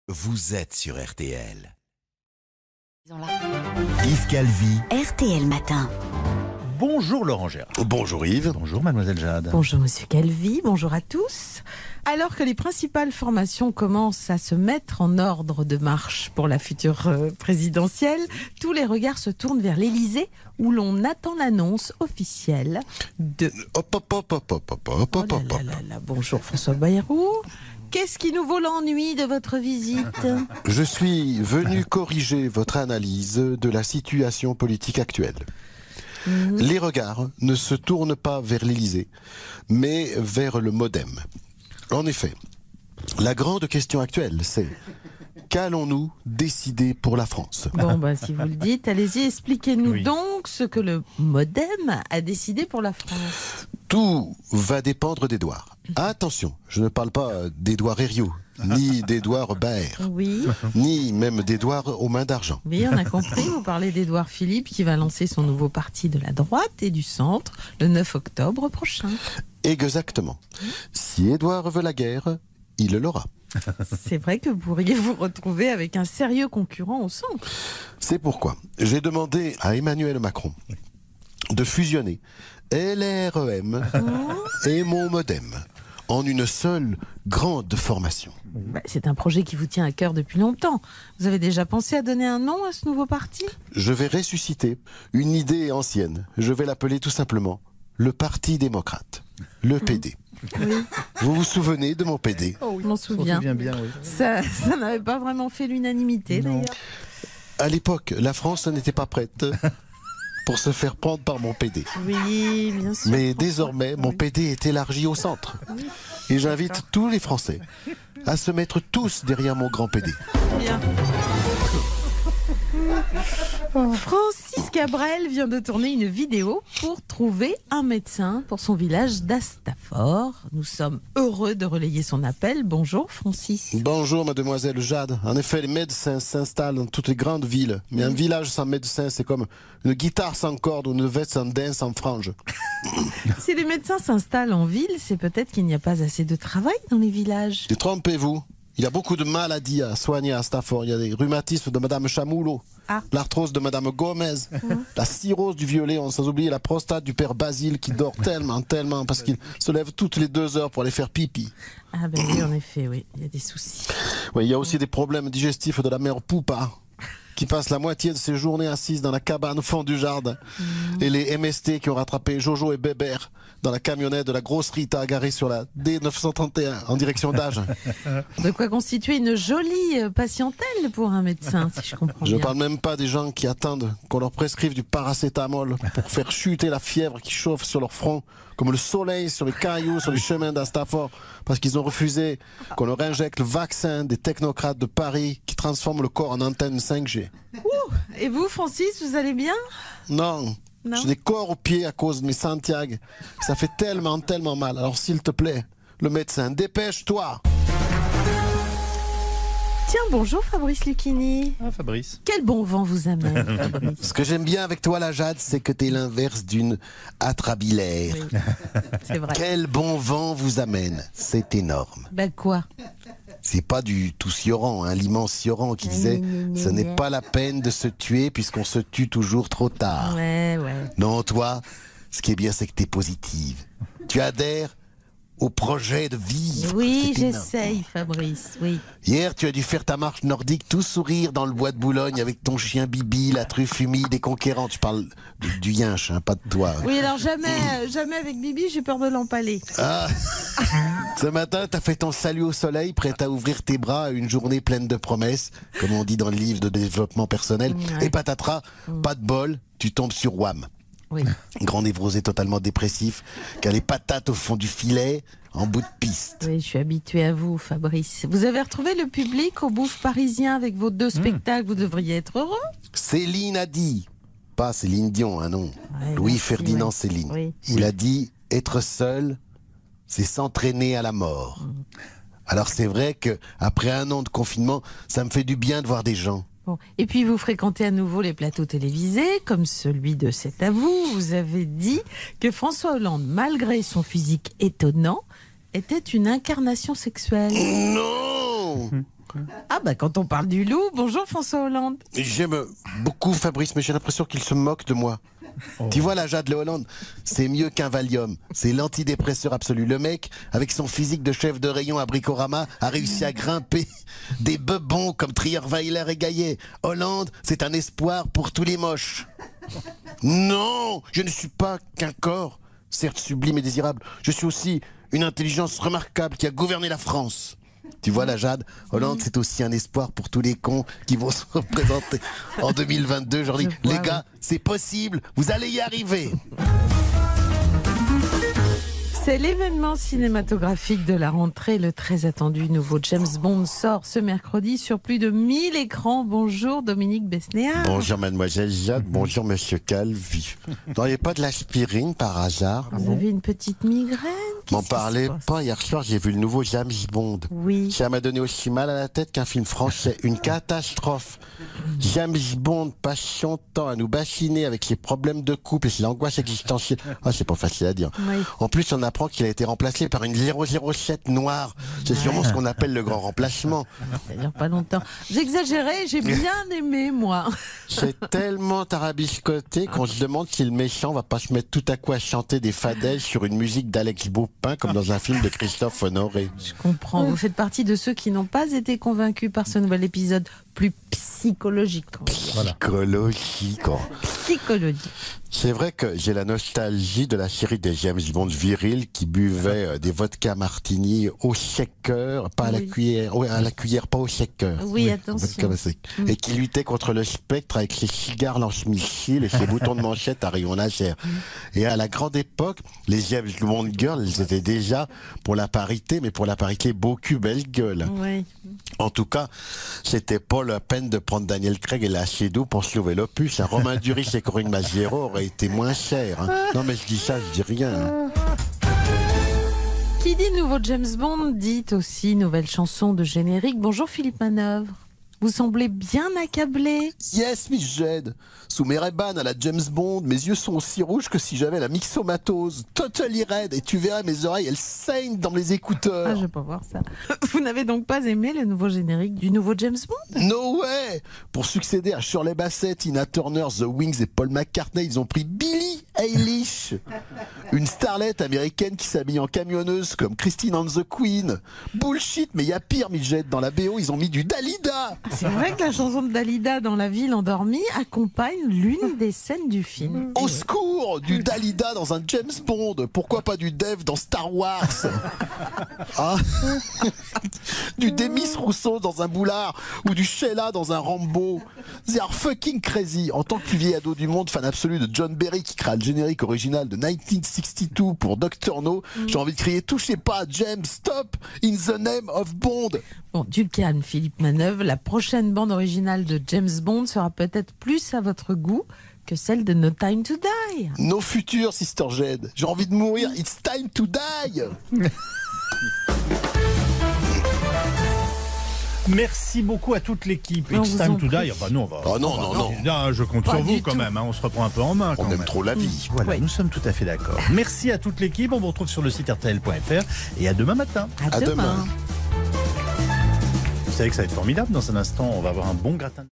Vous êtes sur RTL. Yves Calvi. RTL Matin. Bonjour Laurent Gérard. Bonjour Yves. Bonjour Mademoiselle Jade. Bonjour Monsieur Calvi, bonjour à tous. Alors que les principales formations commencent à se mettre en ordre de marche pour la future présidentielle, tous les regards se tournent vers l'Élysée où l'on attend l'annonce officielle de... Bonjour François Bayrou. Qu'est-ce qui nous vaut l'ennui de votre visite ? Je suis venu corriger votre analyse de la situation politique actuelle. Les regards ne se tournent pas vers l'Élysée, mais vers le MoDem. En effet, la grande question actuelle, c'est qu'allons-nous décider pour la France ? Bon, si vous le dites, allez-y, expliquez-nous donc ce que le MoDem a décidé pour la France. Tout va dépendre d'Édouard. Attention, je ne parle pas d'Édouard Herriot, ni d'Édouard Baer, Oui, ni même d'Édouard aux mains d'argent. oui, on a compris. Vous parlez d'Édouard Philippe qui va lancer son nouveau parti de la droite et du centre le 9 octobre prochain. Exactement. Si Édouard veut la guerre, il l'aura. C'est vrai que vous pourriez vous retrouver avec un sérieux concurrent au centre. C'est pourquoi j'ai demandé à Emmanuel Macron de fusionner LREM et mon MoDem en une seule grande formation. C'est un projet qui vous tient à cœur depuis longtemps. Vous avez déjà pensé à donner un nom à ce nouveau parti ? Je vais ressusciter une idée ancienne. Je vais l'appeler tout simplement le Parti démocrate, le PD. Oui, Vous vous souvenez de mon PD ? je m'en souviens. Bien, oui. Ça n'avait pas vraiment fait l'unanimité Non. d'ailleurs. À l'époque, la France n'était pas prête pour se faire prendre par mon PD. Oui, bien sûr. Mais désormais, mon PD est élargi au centre. Et j'invite tous les Français à se mettre tous derrière mon grand PD. Bien. Francis Cabrel vient de tourner une vidéo pour trouver un médecin pour son village d'Astafor. Nous sommes heureux de relayer son appel. Bonjour Francis. Bonjour mademoiselle Jade. En effet, les médecins s'installent dans toutes les grandes villes. Mais un village sans médecin, c'est comme une guitare sans corde ou une veste sans dents sans frange. Si les médecins s'installent en ville, c'est peut-être qu'il n'y a pas assez de travail dans les villages. Détrompez-vous. Il y a beaucoup de maladies à soigner à Stafford. Il y a des rhumatismes de madame Chamoulot, l'arthrose de madame Gomez, la cirrhose du vieux Léon, sans oublier la prostate du père Basile qui dort tellement parce qu'il se lève toutes les 2 heures pour aller faire pipi. Ah ben oui, en effet, oui, il y a des soucis. Oui, il y a aussi des problèmes digestifs de la mère Poupa, qui passe la moitié de ses journées assises dans la cabane au fond du jardin. Et les MST qui ont rattrapé Jojo et Bébert dans la camionnette de la grosse Rita garée sur la D931 en direction d'Agen. De quoi constituer une jolie patientèle pour un médecin, si je comprends Je bien. parle même pas des gens qui attendent qu'on leur prescrive du paracétamol pour faire chuter la fièvre qui chauffe sur leur front, comme le soleil sur les cailloux, sur les chemins d'Astafor, parce qu'ils ont refusé qu'on leur injecte le vaccin des technocrates de Paris qui transforment le corps en antenne 5G. Et vous, Francis, vous allez bien ? Non. Non. J'ai des corps aux pieds à cause de mes Santiago. Ça fait tellement mal. Alors s'il te plaît, le médecin, dépêche-toi. Tiens, bonjour Fabrice Lucchini. Ah Fabrice. Quel bon vent vous amène, Fabrice. Ce que j'aime bien avec toi, la Jade, c'est que t'es l'inverse d'une atrabilaire. Oui, c'est vrai. Quel bon vent vous amène. C'est énorme. Ben quoi ? C'est pas du tout Sioran, l'immense Sioran qui disait « Ce n'est pas la peine de se tuer puisqu'on se tue toujours trop tard. Ouais. » Non, toi, ce qui est bien, c'est que t'es positive. Tu adhères au projet de vivre. Oui, C'est énorme. j'essaye, Fabrice, oui. Hier, tu as dû faire ta marche nordique tout sourire dans le bois de Boulogne avec ton chien Bibi, la truffe humide et conquérante. Tu parles du yinche, pas de toi. Oui, alors jamais avec Bibi, j'ai peur de l'empaler. Ah. Ce matin, t'as fait ton salut au soleil, prête à ouvrir tes bras à une journée pleine de promesses, comme on dit dans le livre de développement personnel. Ouais. Et patatras, pas de bol, tu tombes sur Wham. Oui. Grand névrosé totalement dépressif, qui a les patates au fond du filet, en bout de piste. Oui, je suis habituée à vous, Fabrice. Vous avez retrouvé le public au Bouffe Parisien avec vos 2 spectacles. Vous devriez être heureux. Céline a dit, pas Céline Dion, non. Ouais, Louis-Ferdinand merci, Céline. Oui. Il a dit, être seul, c'est s'entraîner à la mort. Alors c'est vrai que après 1 an de confinement, ça me fait du bien de voir des gens. Bon. Et puis vous fréquentez à nouveau les plateaux télévisés, comme celui de C'est à vous. Vous avez dit que François Hollande, malgré son physique étonnant, était une incarnation sexuelle. Non! Ah bah quand on parle du loup, bonjour François Hollande. J'aime beaucoup Fabrice, mais j'ai l'impression qu'il se moque de moi. Tu vois la Jade Le Hollande, c'est mieux qu'un Valium. C'est l'antidépresseur absolu. Le mec, avec son physique de chef de rayon à Bricorama, a réussi à grimper des bebons comme Trierweiler et Gaillet. Hollande, c'est un espoir pour tous les moches. Non, je ne suis pas qu'un corps, certes sublime et désirable. Je suis aussi une intelligence remarquable qui a gouverné la France. Tu vois la Jade, Hollande, c'est aussi un espoir pour tous les cons qui vont se représenter en 2022. Je leur dis, les gars, c'est possible, vous allez y arriver. C'est l'événement cinématographique de la rentrée. Le très attendu nouveau James Bond sort ce mercredi sur plus de 1000 écrans. Bonjour Dominique Besnéard. Bonjour mademoiselle Jade, bonjour monsieur Calvi. Vous n'auriez pas de l'aspirine par hasard? Vous avez une petite migraine? M'en parlez pas, hier soir j'ai vu le nouveau James Bond. Oui. Ça m'a donné aussi mal à la tête qu'un film français, une catastrophe. James Bond passe son temps à nous bassiner avec ses problèmes de couple et ses angoisses existentielles. Ah, c'est pas facile à dire. Oui. En plus, on apprend qu'il a été remplacé par une 007 noire. C'est sûrement ce qu'on appelle le grand remplacement. Ça dure pas longtemps. J'exagérais, j'ai bien aimé moi. C'est tellement tarabiscoté qu'on se demande si le méchant va pas se mettre tout à coup à chanter des fadaises sur une musique d'Alex Baupin comme dans un film de Christophe Honoré. Je comprends. Vous faites partie de ceux qui n'ont pas été convaincus par ce nouvel épisode plus psychologique. Psychologique. Psychologique. C'est vrai que j'ai la nostalgie de la série des James Bond virils qui buvaient des vodka martini au shaker, pas à la cuillère, à la cuillère, pas au shaker. Oui, attention. Et qui luttaient contre le spectre avec ses cigares lance-missiles et ses boutons de manchette à rayon laser. Et à la grande époque, les James Bond girls, elles étaient déjà pour la parité, mais pour la parité beau cul, belle gueule. Oui. En tout cas, c'était pas la peine de prendre Daniel Craig et la Seydoux pour sauver l'opus. Un Romain Duris et Corinne Maziero auraient été moins chers. Hein. Non mais je dis ça, je dis rien. Hein. Qui dit nouveau James Bond dit aussi nouvelle chanson de générique. Bonjour Philippe Manœuvre. Vous semblez bien accablé. Yes, Miss Jed. Sous mes Ray-Ban à la James Bond, mes yeux sont aussi rouges que si j'avais la myxomatose. Totally red. Et tu verrais mes oreilles, elles saignent dans les écouteurs. Ah, je vais pas voir ça. Vous n'avez donc pas aimé le nouveau générique du nouveau James Bond? No way. Pour succéder à Shirley Bassey, Tina Turner, The Wings et Paul McCartney, ils ont pris Billie Eilish. Une starlette américaine qui s'habille en camionneuse comme Christine and the Queen. Bullshit, mais il y a pire, Miss Jed. Dans la BO, ils ont mis du Dalida. C'est vrai que la chanson de Dalida dans La ville endormie accompagne l'une des scènes du film. Au secours, du Dalida dans un James Bond. Pourquoi pas du Dev dans Star Wars? Ah. Du Demis Rousseau dans un Boulard ou du Sheila dans un Rambo. They are fucking crazy. En tant que plus vieil ado du monde, fan absolu de John Berry qui créa le générique original de 1962 pour Dr No, j'ai envie de crier touchez pas à James, stop in the name of Bond. Bon, du calme Philippe Manœuvre, la prochaine bande originale de James Bond sera peut-être plus à votre goût que celle de No Time to Die. Nos futurs, Sister Jed. J'ai envie de mourir, it's time to die. Merci beaucoup à toute l'équipe. It's time to die. Bah non, on va. Oh non. Je compte sur vous quand même. Hein. On se reprend un peu en main. On aime trop la vie. Voilà, Oui. nous sommes tout à fait d'accord. Merci à toute l'équipe. On vous retrouve sur le site rtl.fr et à demain matin. À demain. demain. Vous savez que ça va être formidable. Dans un instant, on va avoir un bon gratin.